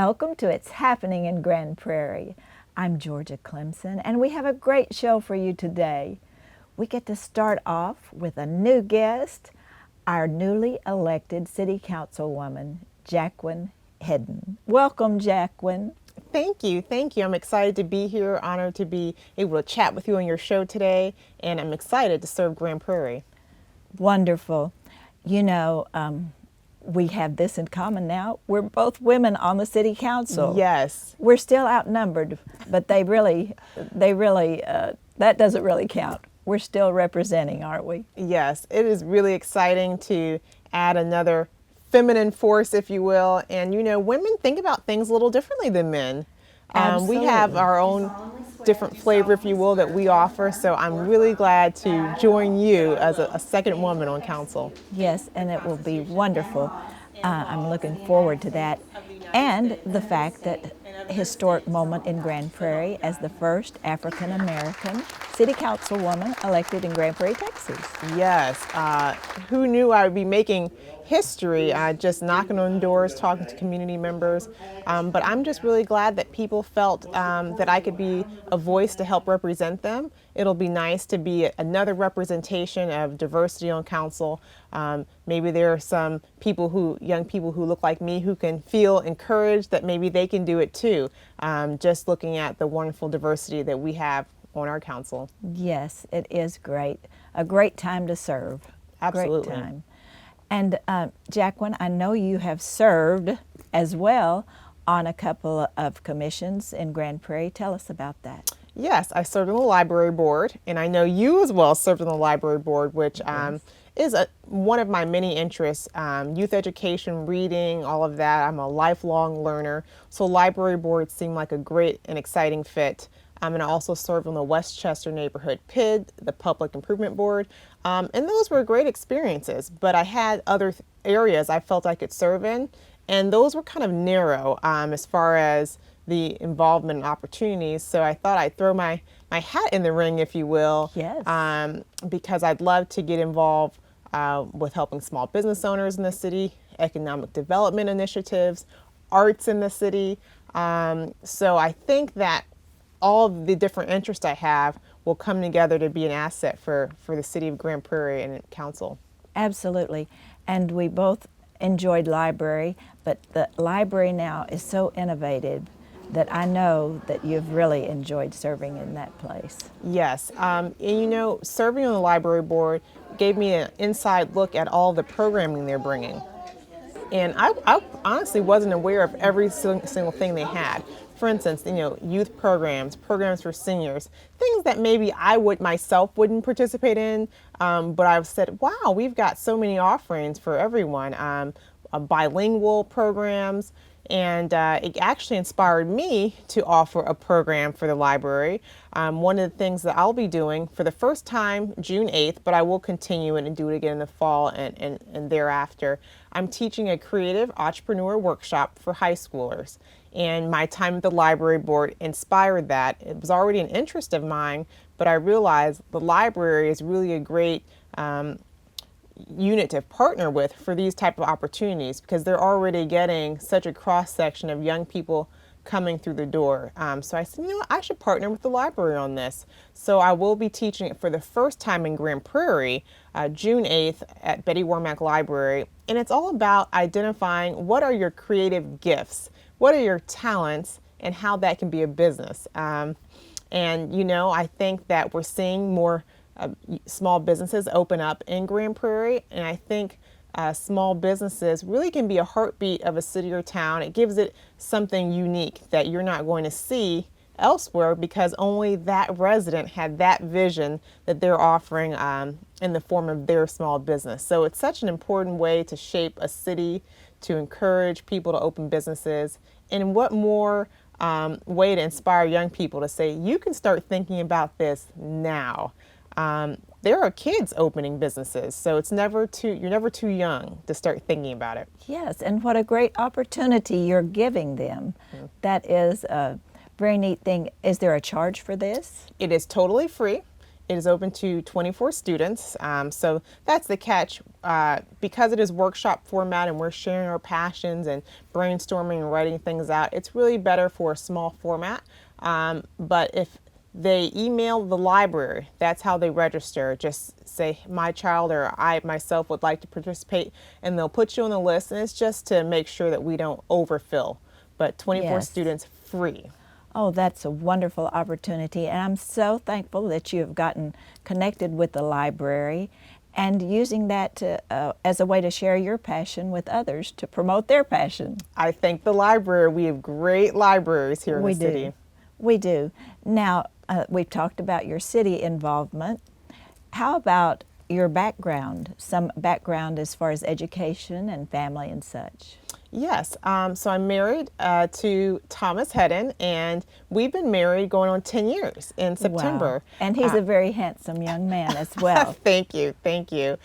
Welcome to It's Happening in Grand Prairie. I'm Georgia Clemson, and we have a great show for you today. We get to start off with a new guest, our newly elected City Councilwoman, Jacqueline. Welcome, Jacqueline. Thank you. I'm excited to be here, honored to be able to chat with you on your show today, and I'm excited to serve Grand Prairie. Wonderful. You know, we have this in common now. We're both women on the City Council. Yes. We're still outnumbered, but that doesn't really count. We're still representing, aren't we? Yes, it is really exciting to add another feminine force, if you will. And you know, women think about things a little differently than men. We have our own different flavor, if you will, that we offer. So I'm really glad to join you as a second woman on council. Yes, and it will be wonderful. I'm looking forward to that. And the fact that historic moment in Grand Prairie as the first African-American City Councilwoman elected in Grand Prairie, Texas. Yes, who knew I would be making history, just knocking on doors, talking to community members. But I'm just really glad that people felt that I could be a voice to help represent them. It'll be nice to be another representation of diversity on council. Maybe there are some young people who look like me who can feel encouraged that maybe they can do it too. Just looking at the wonderful diversity that we have on our council. Yes, it is great. A great time to serve. Absolutely. Great time. And Jacqueline, I know you have served as well on a couple of commissions in Grand Prairie. Tell us about that. Yes, I served on the library board, and I know you as well served on the library board, which is one of my many interests, youth education, reading, all of that. I'm a lifelong learner, so library board seemed like a great and exciting fit. And I also served on the Westchester Neighborhood PID, the Public Improvement Board, and those were great experiences, but I had other areas I felt I could serve in, and those were kind of narrow as far as the involvement and opportunities, so I thought I'd throw my hat in the ring, if you will. Yes. Because I'd love to get involved with helping small business owners in the city, economic development initiatives, arts in the city. So I think that all of the different interests I have will come together to be an asset for the city of Grand Prairie and council. Absolutely. And we both enjoyed library, but the library now is so innovative that I know that you've really enjoyed serving in that place. Yes, and you know, serving on the library board gave me an inside look at all the programming they're bringing. And I honestly wasn't aware of every single thing they had. For instance, you know, youth programs for seniors, things that maybe I myself wouldn't participate in, but I've said, wow, we've got so many offerings for everyone, bilingual programs, and it actually inspired me to offer a program for the library. One of the things that I'll be doing for the first time June 8th, but I will continue it and do it again in the fall and thereafter, I'm teaching a creative entrepreneur workshop for high schoolers. And my time at the library board inspired that. It was already an interest of mine, but I realized the library is really a great unit to partner with for these type of opportunities because they're already getting such a cross section of young people coming through the door. So I said, you know what, I should partner with the library on this. So I will be teaching it for the first time in Grand Prairie, June 8th at Betty Warmack Library. And it's all about identifying what are your creative gifts, what are your talents, and how that can be a business. And you know, I think that we're seeing more small businesses open up in Grand Prairie, and I think small businesses really can be a heartbeat of a city or town. It gives it something unique that you're not going to see elsewhere because only that resident had that vision that they're offering in the form of their small business. So it's such an important way to shape a city, to encourage people to open businesses, and what more way to inspire young people to say, you can start thinking about this now. There are kids opening businesses, so you're never too young to start thinking about it. Yes, and what a great opportunity you're giving them. Mm-hmm. That is a very neat thing. Is there a charge for this? It is totally free. It is open to 24 students, so that's the catch. Because it is workshop format and we're sharing our passions and brainstorming and writing things out, it's really better for a small format. But if they email the library, that's how they register. Just say, my child or I myself would like to participate, and they'll put you on the list, and it's just to make sure that we don't overfill. But 24 Yes. students, free. Oh, that's a wonderful opportunity, and I'm so thankful that you have gotten connected with the library and using that to, as a way to share your passion with others to promote their passion. I thank the library. We have great libraries here in We the city. do. We do. Now, we've talked about your city involvement. How about your background, some background as far as education and family and such? Yes, so I'm married to Thomas Hedden, and we've been married going on 10 years in September. Wow. And he's a very handsome young man as well. Thank you, thank you.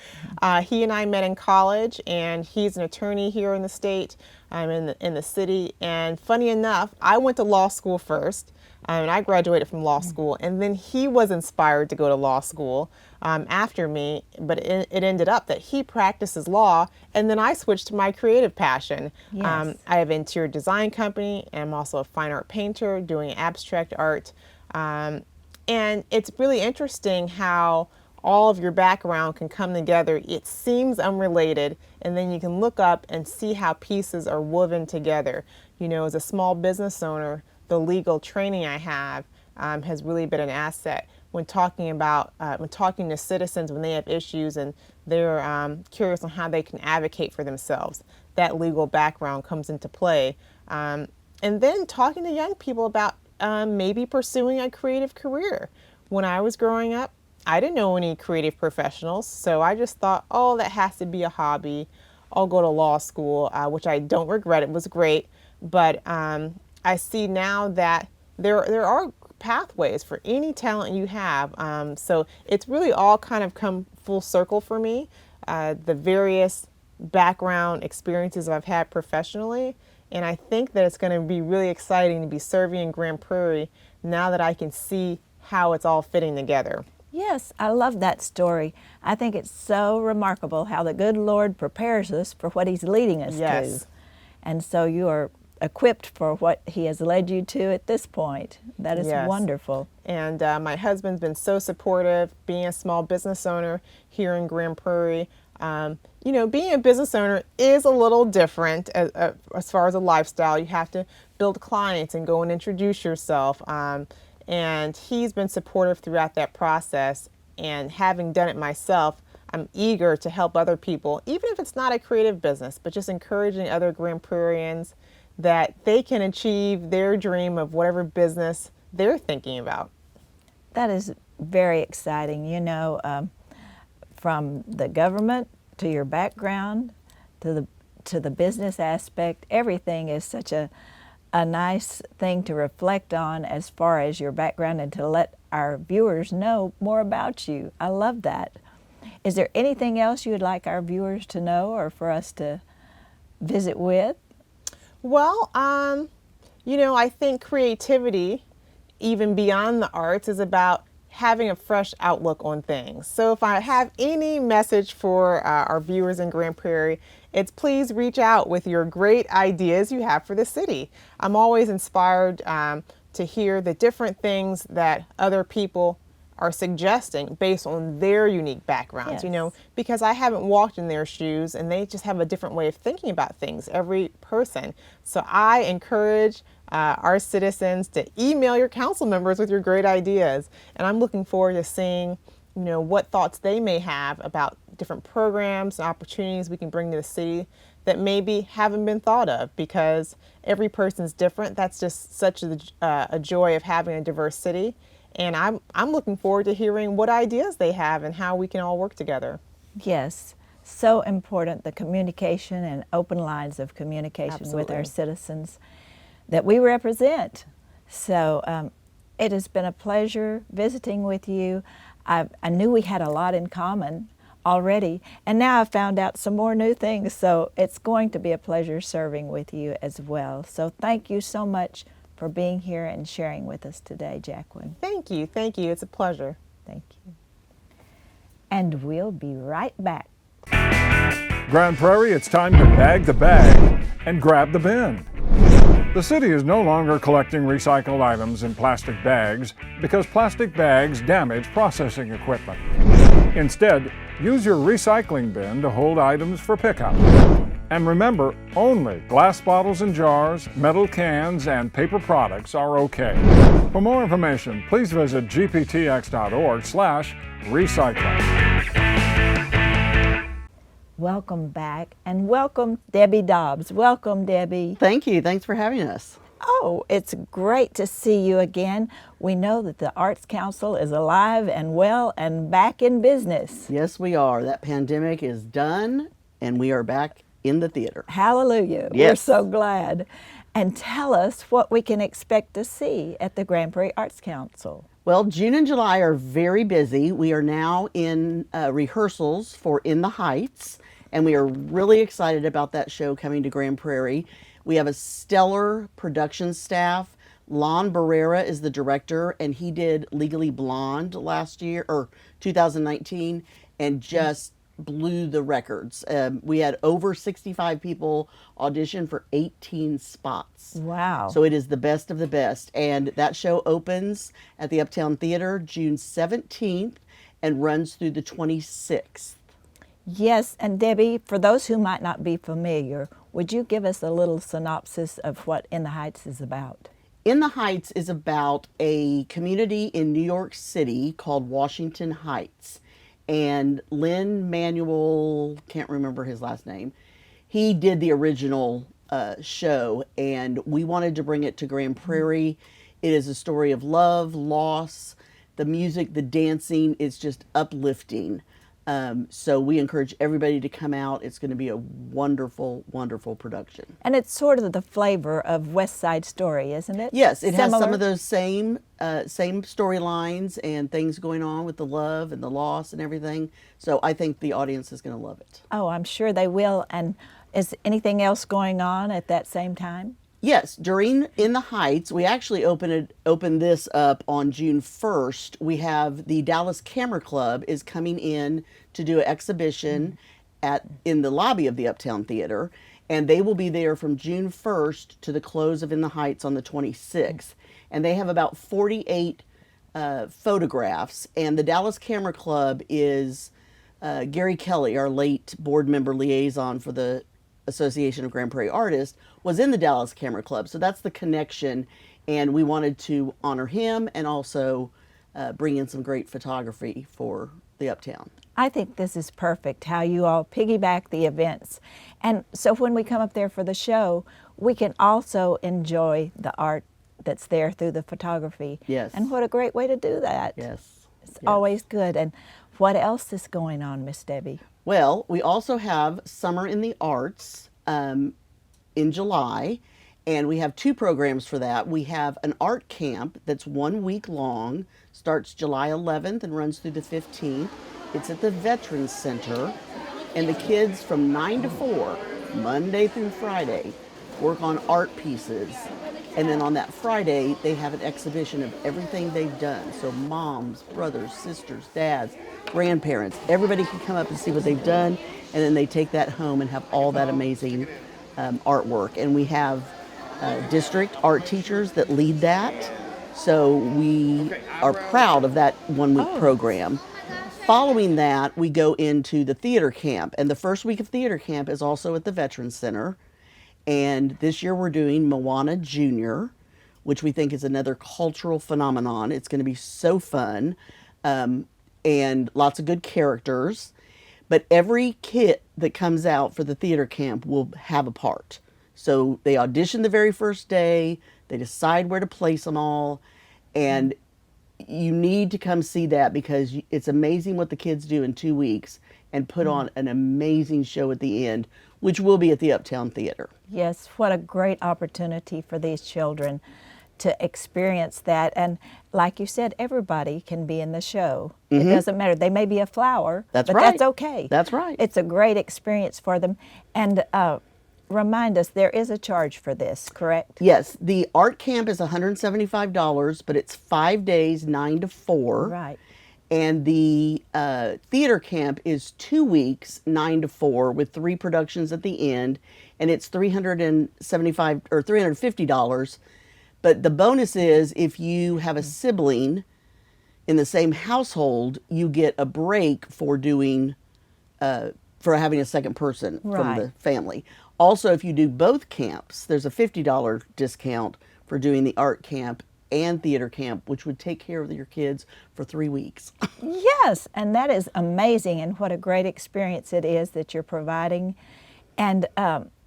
He and I met in college, and he's an attorney here in the state. I'm in the city, and funny enough, I went to law school first, and I graduated from law school, and then he was inspired to go to law school after me, but it ended up that he practices law, and then I switched to my creative passion. Yes. I have an interior design company, and I'm also a fine art painter doing abstract art, and it's really interesting how all of your background can come together. It seems unrelated, and then you can look up and see how pieces are woven together. You know, as a small business owner, the legal training I have has really been an asset when talking to citizens when they have issues and they're curious on how they can advocate for themselves. That legal background comes into play. And then talking to young people about maybe pursuing a creative career. When I was growing up, I didn't know any creative professionals, so I just thought, oh, that has to be a hobby. I'll go to law school, which I don't regret. It was great, but I see now that there are pathways for any talent you have. So it's really all kind of come full circle for me. The various background experiences I've had professionally, and I think that it's going to be really exciting to be serving in Grand Prairie now that I can see how it's all fitting together. Yes, I love that story. I think it's so remarkable how the good Lord prepares us for what He's leading us Yes. to. And so you are equipped for what He has led you to at this point. That is Yes. wonderful. And my husband's been so supportive, being a small business owner here in Grand Prairie. You know, being a business owner is a little different as far as a lifestyle. You have to build clients and go and introduce yourself. And he's been supportive throughout that process. And having done it myself, I'm eager to help other people, even if it's not a creative business, but just encouraging other Grand Prairians that they can achieve their dream of whatever business they're thinking about. That is very exciting. You know, from the government to your background to the business aspect, everything is such a nice thing to reflect on as far as your background and to let our viewers know more about you. I love that. Is there anything else you would like our viewers to know or for us to visit with? Well, you know, I think creativity, even beyond the arts, is about having a fresh outlook on things. So if I have any message for our viewers in Grand Prairie, it's please reach out with your great ideas you have for the city. I'm always inspired to hear the different things that other people are suggesting based on their unique backgrounds, you know, because I haven't walked in their shoes and they just have a different way of thinking about things, every person. So I encourage our citizens to email your council members with your great ideas. And I'm looking forward to seeing, you know, what thoughts they may have about different programs and opportunities we can bring to the city that maybe haven't been thought of, because every person's different. That's just such a joy of having a diverse city. And I'm looking forward to hearing what ideas they have and how we can all work together. Yes, so important, the communication and open lines of communication with our Absolutely. citizens that we represent. So it has been a pleasure visiting with you. I knew we had a lot in common already, and now I've found out some more new things, so it's going to be a pleasure serving with you as well. So thank you so much for being here and sharing with us today, Jacqueline. Thank you. Thank you. It's a pleasure. Thank you. And we'll be right back. Grand Prairie, it's time to bag the bag and grab the bin. The city is no longer collecting recycled items in plastic bags because plastic bags damage processing equipment. Instead, use your recycling bin to hold items for pickup. And remember, only glass bottles and jars, metal cans, and paper products are okay. For more information, please visit gptx.org/recycling. Welcome back, and welcome Debbie Dobbs. Welcome, Debbie. Thank you. Thanks for having us. Oh, it's great to see you again. We know that the Arts Council is alive and well and back in business. Yes, we are. That pandemic is done, and we are back in the theater. Hallelujah. Yes. We're so glad. And tell us what we can expect to see at the Grand Prairie Arts Council. Well, June and July are very busy. We are now in rehearsals for In the Heights, and we are really excited about that show coming to Grand Prairie. We have a stellar production staff. Lon Barrera is the director, and he did Legally Blonde last year, or 2019, and just blew the records. We had over 65 people audition for 18 spots. Wow. So it is the best of the best. And that show opens at the Uptown Theater June 17th and runs through the 26th. Yes, and Debbie, for those who might not be familiar, would you give us a little synopsis of what In the Heights is about? In the Heights is about a community in New York City called Washington Heights. And Lin-Manuel, can't remember his last name, he did the original show, and we wanted to bring it to Grand Prairie. It is a story of love, loss, the music, the dancing. It's just uplifting. So we encourage everybody to come out. It's going to be a wonderful, wonderful production. And it's sort of the flavor of West Side Story, isn't it? Yes, it has some Similar? of those same storylines and things going on with the love and the loss and everything. So I think the audience is going to love it. Oh, I'm sure they will. And is anything else going on at that same time? Yes, during In the Heights, we actually opened this up on June 1st. We have the Dallas Camera Club is coming in to do an exhibition in the lobby of the Uptown Theater, and they will be there from June 1st to the close of In the Heights on the 26th. And they have about 48 photographs, and the Dallas Camera Club is Gary Kelly, our late board member liaison for the Association of Grand Prairie Artists, was in the Dallas Camera Club. So that's the connection, and we wanted to honor him and also bring in some great photography for the Uptown. I think this is perfect, how you all piggyback the events. And so when we come up there for the show, we can also enjoy the art that's there through the photography. Yes. And what a great way to do that. Yes. It's always good. And what else is going on, Miss Debbie? Well, we also have Summer in the Arts in July, and we have two programs for that. We have an art camp that's 1 week long, starts July 11th and runs through the 15th. It's at the Veterans Center, and the kids from 9 to 4, Monday through Friday, work on art pieces. And then on that Friday, they have an exhibition of everything they've done. So moms, brothers, sisters, dads, grandparents, everybody can come up and see what they've done, and then they take that home and have all that amazing artwork. And we have district art teachers that lead that. So we are proud of that 1 week program. Following that, we go into the theater camp. And the first week of theater camp is also at the Veterans Center. And this year we're doing Moana Junior, which we think is another cultural phenomenon. It's going to be so fun, and lots of good characters. But every kid that comes out for the theater camp will have a part. So they audition the very first day, they decide where to place them all, and you need to come see that because it's amazing what the kids do in 2 weeks and put on an amazing show at the end, which will be at the Uptown Theater. Yes, what a great opportunity for these children to experience that. And like you said, everybody can be in the show. It doesn't matter. They may be a flower, That's but right. that's okay. That's right. It's a great experience for them. And remind us, there is a charge for this, correct? Yes, the art camp is $175, but it's 5 days, 9 to 4. Right. And the theater camp is 2 weeks, 9 to 4, with 3 productions at the end, and it's $375 or $350. But the bonus is if you have a sibling in the same household, you get a break for doing for having a second person from Right. the family. Also, if you do both camps, there's a $50 discount for doing the art camp and theater camp, which would take care of your kids for 3 weeks. Yes, and that is amazing, and what a great experience it is that you're providing. And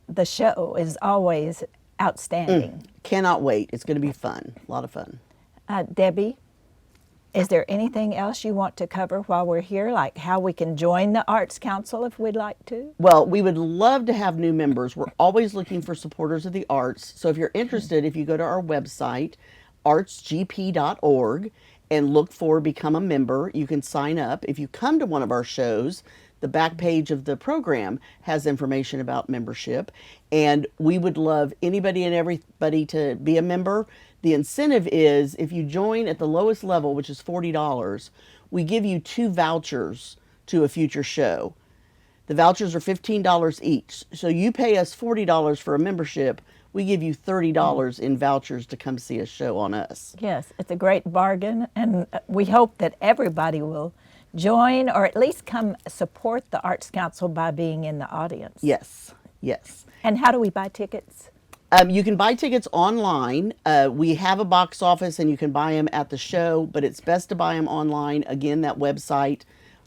the show is always outstanding. Cannot wait. It's going to be fun. A lot of fun. Debbie, is there anything else you want to cover while we're here, like how we can join the Arts Council if we'd like to? Well, we would love to have new members. We're always looking for supporters of the arts. So if you're interested, if you go to our website, artsgp.org, and look for Become a Member, you can sign up. If you come to one of our shows, the back page of the program has information about membership. And we would love anybody and everybody to be a member. The incentive is if you join at the lowest level, which is $40, we give you 2 vouchers to a future show. The vouchers are $15 each. So you pay us $40 for a membership, we give you $30 in vouchers to come see a show on us. Yes, it's a great bargain, and we hope that everybody will join or at least come support the Arts Council by being in the audience. Yes, yes. And how do we buy tickets? You can buy tickets online. We have a box office and you can buy them at the show, but it's best to buy them online. Again, that website,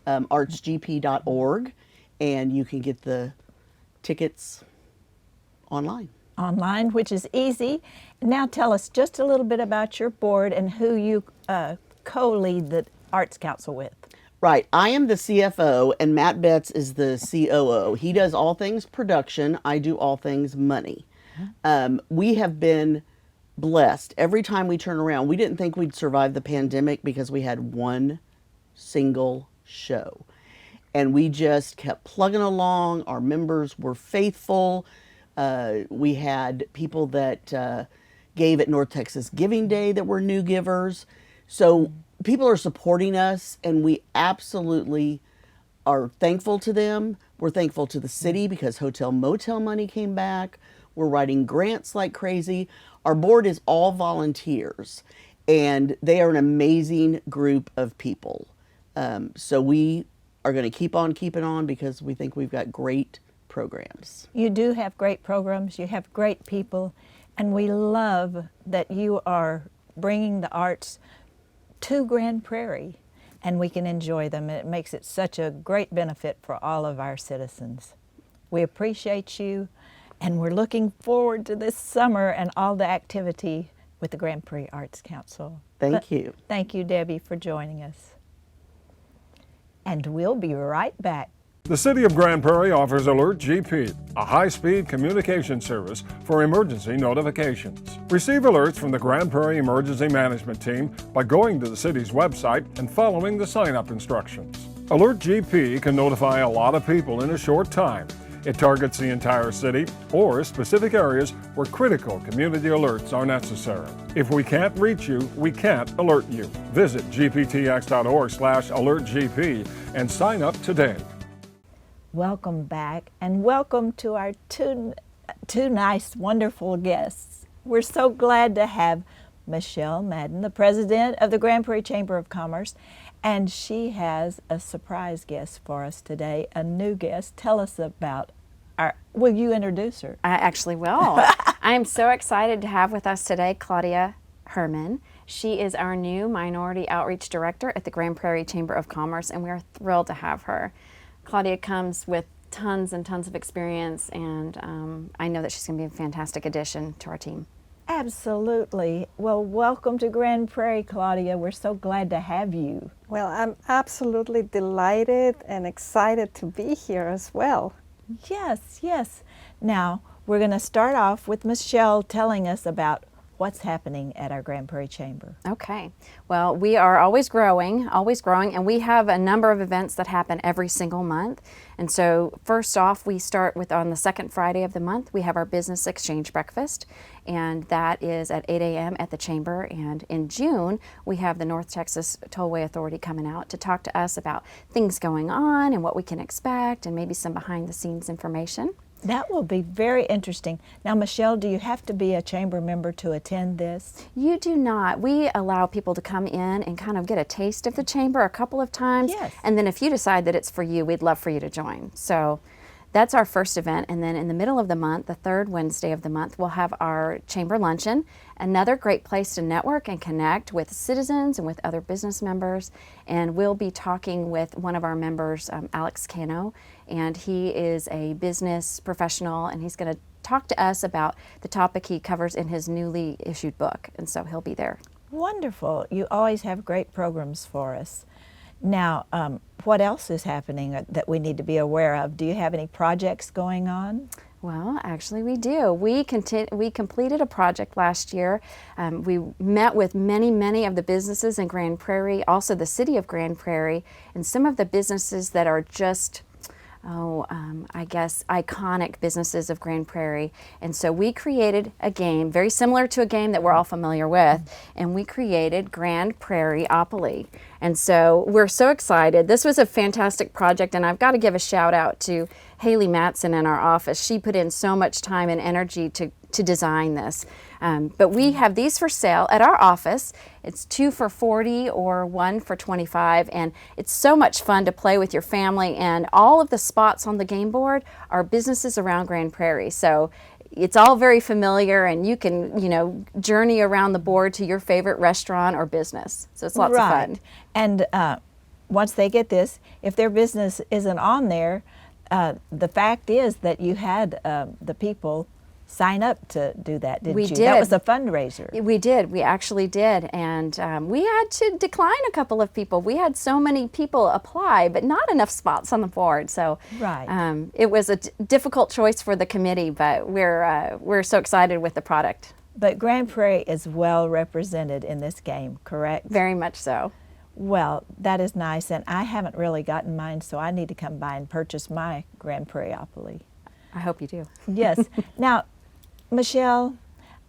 artsgp.org, and you can get the tickets online. Online, which is easy. Now tell us just a little bit about your board and who you co-lead the Arts Council with. Right. I am the CFO and Matt Betts is the COO. He does all things production. I do all things money. We have been blessed. Every time we turn around, we didn't think we'd survive the pandemic because we had one single show. And we just kept plugging along. Our members were faithful. We had people that gave at North Texas Giving Day that were new givers. So people are supporting us, and we absolutely are thankful to them. We're thankful to the city because hotel motel money came back. We're writing grants like crazy. Our board is all volunteers, and they are an amazing group of people. So we are going to keep on keeping on because we think we've got great programs. You do have great programs, you have great people, and we love that you are bringing the arts to Grand Prairie, and we can enjoy them. It makes it such a great benefit for all of our citizens. We appreciate you, and we're looking forward to this summer and all the activity with the Grand Prairie Arts Council. Thank you. Thank you, Debbie, for joining us. And we'll be right back. The City of Grand Prairie offers Alert GP, a high-speed communication service for emergency notifications. Receive alerts from the Grand Prairie Emergency Management Team by going to the city's website and following the sign-up instructions. Alert GP can notify a lot of people in a short time. It targets the entire city or specific areas where critical community alerts are necessary. If we can't reach you, we can't alert you. Visit gptx.org/alertgp and sign up today. Welcome back, and welcome to our two nice, wonderful guests. We're so glad to have Michelle Madden, the president of the Grand Prairie Chamber of Commerce, and she has a surprise guest for us today, a new guest. Tell us about will you introduce her? I actually will. I am so excited to have with us today Claudia Herman. She is our new Minority Outreach Director at the Grand Prairie Chamber of Commerce, and we are thrilled to have her. Claudia comes with tons and tons of experience, and I know that she's going to be a fantastic addition to our team. Absolutely. Well, welcome to Grand Prairie, Claudia. We're so glad to have you. Well, I'm absolutely delighted and excited to be here as well. Yes, yes. Now, we're going to start off with Michelle telling us about what's happening at our Grand Prairie Chamber. Okay. Well, we are always growing, and we have a number of events that happen every single month. And so first off, we start with on the second Friday of the month, we have our Business Exchange Breakfast, and that is at 8 a.m. at the Chamber. And in June, we have the North Texas Tollway Authority coming out to talk to us about things going on and what we can expect and maybe some behind-the-scenes information. That will be very interesting. Now, Michelle, do you have to be a chamber member to attend this? You do not. We allow people to come in and kind of get a taste of the chamber a couple of times. Yes. And then if you decide that it's for you, we'd love for you to join. So that's our first event. And then in the middle of the month, the third Wednesday of the month, we'll have our chamber luncheon, another great place to network and connect with citizens and with other business members. And we'll be talking with one of our members, Alex Cano, and he is a business professional, and he's going to talk to us about the topic he covers in his newly issued book. And so he'll be there. Wonderful. You always have great programs for us. Now, what else is happening that we need to be aware of? Do you have any projects going on? Well, actually we do. We completed a project last year. We met with many of the businesses in Grand Prairie, also the city of Grand Prairie, and some of the businesses that are just I guess iconic businesses of Grand Prairie. And so we created a game very similar to a game that we're all familiar with, and we created Prairieopoly. And so we're so excited. This was a fantastic project, and I've got to give a shout out to Haley Matson in our office. She put in so much time and energy to design this. But we have these for sale at our office. It's 2 for $40 or 1 for $25, and it's so much fun to play with your family. And all of the spots on the game board are businesses around Grand Prairie. So it's all very familiar, and you can, journey around the board to your favorite restaurant or business. So it's lots of fun. And once they get this, if their business isn't on there, the fact is that you had the people sign up to do that, didn't you? We did. That was a fundraiser. We did. We actually did. And we had to decline a couple of people. We had so many people apply, but not enough spots on the board. So Right. It was a difficult choice for the committee, but we're so excited with the product. But Grand Prairie is well represented in this game, correct? Very much so. Well, that is nice, and I haven't really gotten mine, so I need to come by and purchase my Grand Prairieopoly. I hope you do. Yes. Now, Michelle,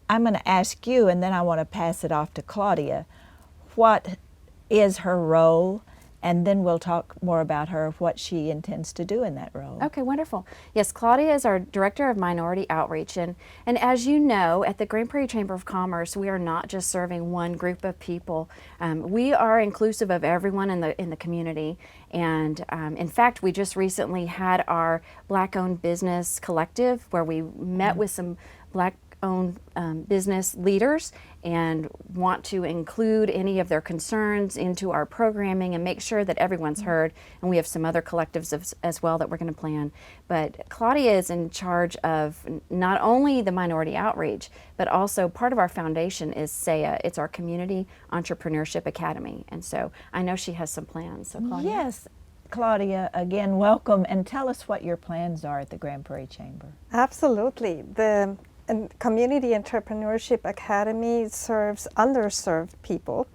I'm going to ask you, and then I want to pass it off to Claudia. What is her role? And then we'll talk more about her, what she intends to do in that role. Okay, wonderful. Yes, Claudia is our Director of Minority Outreach. And as you know, at the Grand Prairie Chamber of Commerce, we are not just serving one group of people. We are inclusive of everyone in the community. And in fact, we just recently had our Black-owned business collective where we met with some Black-owned business leaders and want to include any of their concerns into our programming and make sure that everyone's heard. And we have some other collectives as well that we're going to plan. But Claudia is in charge of not only the minority outreach, but also part of our foundation is SEA. It's our Community Entrepreneurship Academy. And so I know she has some plans. So Claudia. Yes. Claudia, again, welcome, and tell us what your plans are at the Grand Prairie Chamber. Absolutely. The Community Entrepreneurship Academy serves underserved people.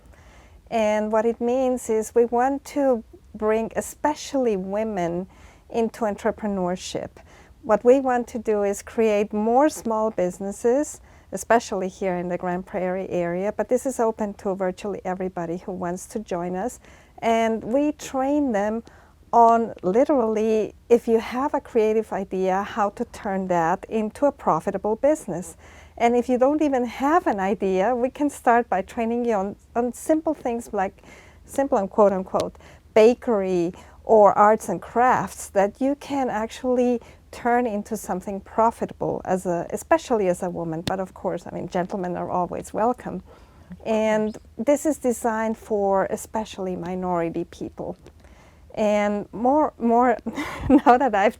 And what it means is we want to bring especially women into entrepreneurship. What we want to do is create more small businesses, especially here in the Grand Prairie area, but this is open to virtually everybody who wants to join us. And we train them on literally, if you have a creative idea, how to turn that into a profitable business. And if you don't even have an idea, we can start by training you on simple things like simple and quote unquote bakery or arts and crafts that you can actually turn into something profitable especially as a woman. But of course, gentlemen are always welcome. And this is designed for especially minority people. And more now that I've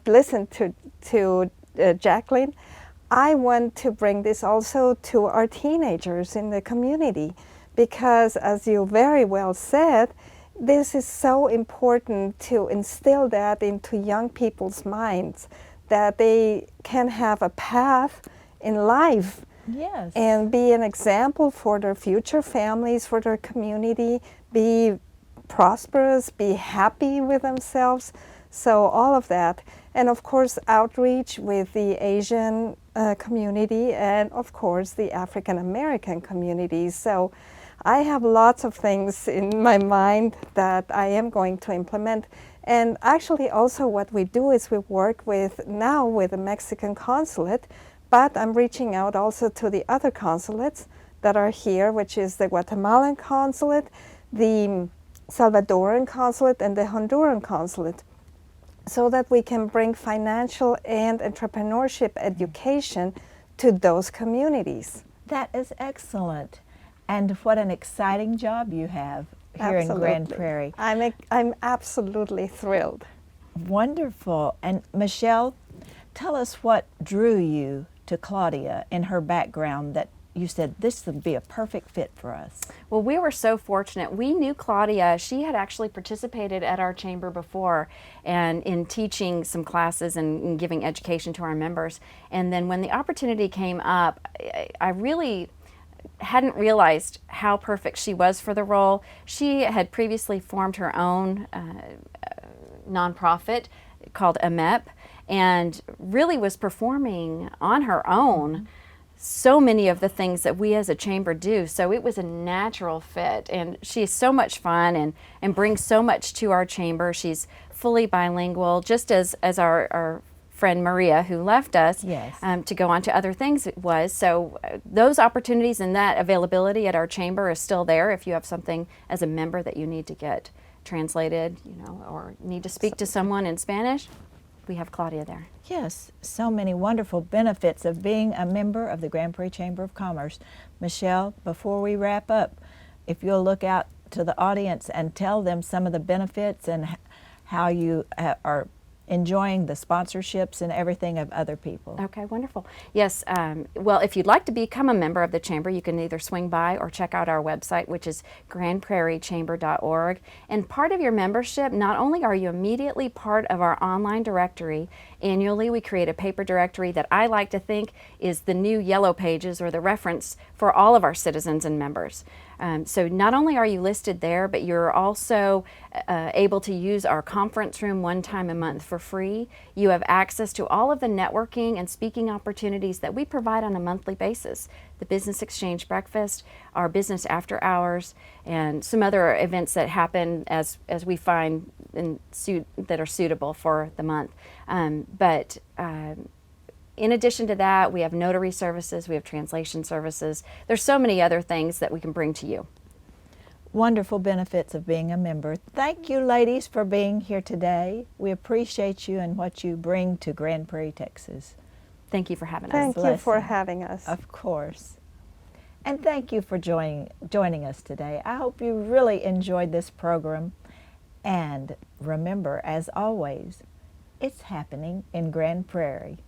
listened to Jacqueline, I want to bring this also to our teenagers in the community, because as you very well said, this is so important to instill that into young people's minds, that they can have a path in life Yes. and be an example for their future families, for their community, be prosperous, be happy with themselves. So all of that. And of course, outreach with the Asian community and of course the African American community. So I have lots of things in my mind that I am going to implement. And actually also what we do is we work with now with the Mexican consulate, but I'm reaching out also to the other consulates that are here, which is the Guatemalan consulate, the Salvadoran consulate, and the Honduran consulate, so that we can bring financial and entrepreneurship education to those communities. That is excellent. And what an exciting job you have here in Grand Absolutely. Prairie. I'm absolutely thrilled. Wonderful. And Michelle, tell us what drew you to Claudia in her background that you said this would be a perfect fit for us. Well, we were so fortunate. We knew Claudia. She had actually participated at our chamber before and in teaching some classes and giving education to our members. And then when the opportunity came up, I really hadn't realized how perfect she was for the role. She had previously formed her own nonprofit called AMEP and really was performing on her own so many of the things that we as a chamber do. So it was a natural fit, and she is so much fun and brings so much to our chamber. She's fully bilingual, just as our friend Maria, who left us Yes. to go on to other things, was. So those opportunities and that availability at our chamber is still there. If you have something as a member that you need to get translated, or need to speak to someone in Spanish, we have Claudia there. Yes, so many wonderful benefits of being a member of the Grand Prairie Chamber of Commerce. Michelle, before we wrap up, if you'll look out to the audience and tell them some of the benefits and how you are enjoying the sponsorships and everything of other people. Okay, wonderful. Yes, well, if you'd like to become a member of the Chamber, you can either swing by or check out our website, which is grandprairiechamber.org. And part of your membership, not only are you immediately part of our online directory, annually we create a paper directory that I like to think is the new yellow pages or the reference for all of our citizens and members. So not only are you listed there, but you're also able to use our conference room one time a month for free. You have access to all of the networking and speaking opportunities that we provide on a monthly basis. The Business Exchange Breakfast, our Business After Hours, and some other events that happen as we find that are suitable for the month. In addition to that, we have notary services, we have translation services. There's so many other things that we can bring to you. Wonderful benefits of being a member. Thank you, ladies, for being here today. We appreciate you and what you bring to Grand Prairie, Texas. Thank you for having us. Thank you for blessing. having us. Of course. And thank you for joining us today. I hope you really enjoyed this program. And remember, as always, it's happening in Grand Prairie.